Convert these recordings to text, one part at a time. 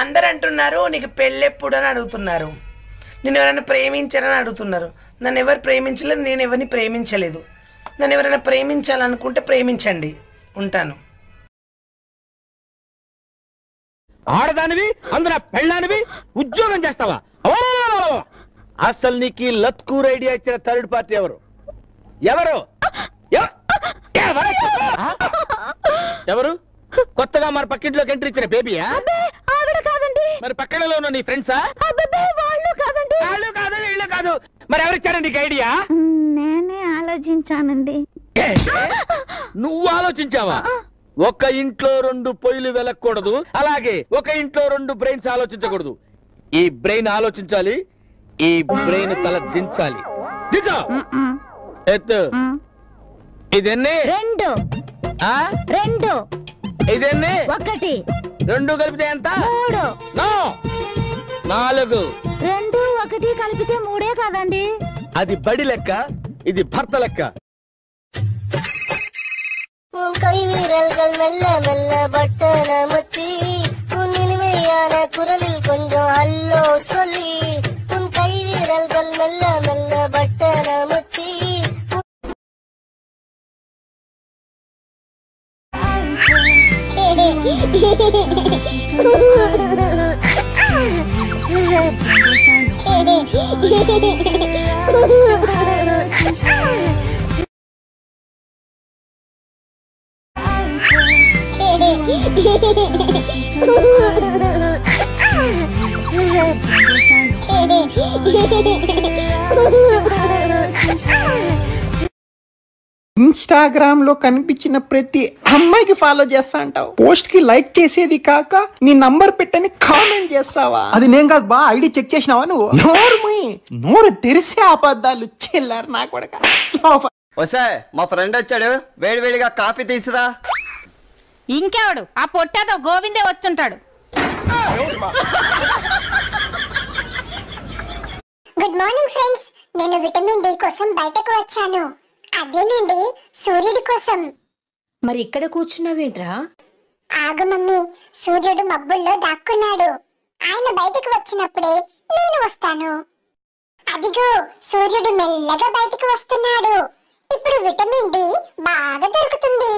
అందరు అంటున్నారు నీకు పెళ్ళెప్పుడు అని అడుగుతున్నారు. నేను ఎవరైనా ప్రేమించారని అడుగుతున్నారు. నన్ను ఎవరు ప్రేమించలేదు, నేను ఎవరిని ప్రేమించలేదు. నన్ను ఎవరైనా ప్రేమించాలనుకుంటే ప్రేమించండి. ఉంటాను. ఆడదానివి అందులో పెళ్ళానివి ఉద్యోగం చేస్తావా? అసలు నీకు లత్కూర్ ఐడియా ఇచ్చిన థర్డ్ పార్టీ ఎవరు? ఎవరు ఎవరు? కొత్తగా మన పక్కింట్లోకి ఎంట్రీ ఇచ్చిన బేబీయా? మరి పక్కనలో ఉన్న నీ ఫ్రెండ్సా? వాళ్ళు కాదు, వీళ్ళు కాదు. మరి ఎవరిచ్చారండి నీకు ఐడియా? నేనే ఆలోచించానండి. నువ్వు ఆలోచించావా? ఒక ఇంట్లో 2 పొయ్యిలు వెలకూడదు, అలాగే ఒక ఇంట్లో 2 బ్రెయిన్స్ ఆలోచించకూడదు. ఈ బ్రెయిన్ ఆలోచించాలి, ఈ బ్రెయిన్ తల దించాలి. దించా ఎత్తు. ఇదెన్ని? 2. ఇదెన్ని? 1. 2 కలిపితే ఎంత? 3. నో, 4. 2, 1 కలిపితే 3 కాదండి. అది బడి లెక్క, ఇది భర్త లెక్క. கை வீரல்கள் மெல்ல மெல்ல பட்டன முத்தி உன் இனிமையான குரலில் கொஞ்சம் அல்லோ சொல்லி உன் கை வீரல்கள் மெல்ல மெல்ல பட்டன முத்தி ఇన్స్టాగ్రామ్ లో కనిపించిన ప్రతి అమ్మాయికి ఫాలో చేస్తా అంటావు. పోస్ట్ కి లైక్ చేసేది కాక నీ నంబర్ పెట్టని కామెంట్ చేస్తావా? అది నేను కాదు బా, ఐడి చెక్ చేసినావా నువ్వు? నోరు తెరిసే అబద్ధాలు చెల్లారు నా కొడక. మా ఫ్రెండ్ వచ్చాడు, వేడివేడిగా కాఫీ తీసురా. ఇంకెవడు? ఆ పొట్టేదో గోవిందే వచ్చుంటాడు. గుడ్ మార్నింగ్ ఫ్రెండ్స్, నేను విటమిన్ డి కోసం బయటకు వచ్చాను. అదేనండి, సూర్యుడి కోసం. మరి ఇక్కడ కూర్చున్నావేంట్రా? ఆగు మమ్మీ, సూర్యుడు మబ్బుల్లో దాక్కున్నాడు. ఆయన బయటకు వచ్చినప్పుడే నేను వస్తాను. అదిగో సూర్యుడు మెల్లగా బయటకు వస్తున్నాడు. ఇప్పుడు విటమిన్ డి బాగా దొరుకుతుంది.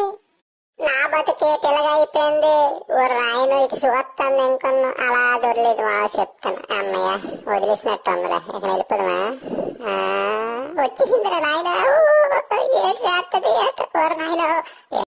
నా బతికే తెలగా అయిపోయింది. ఓ రాయను ఇది చూస్తాను ఇంకొన్ను అలా దొరలేదు. మా చెప్తాను అమ్మయ్య వదిలేసినట్టు ఉందిరా, ఇక వెళ్ళిపోదమా? వచ్చేసిందిరా నాయన. ఏడు చేస్తుంది నాయన.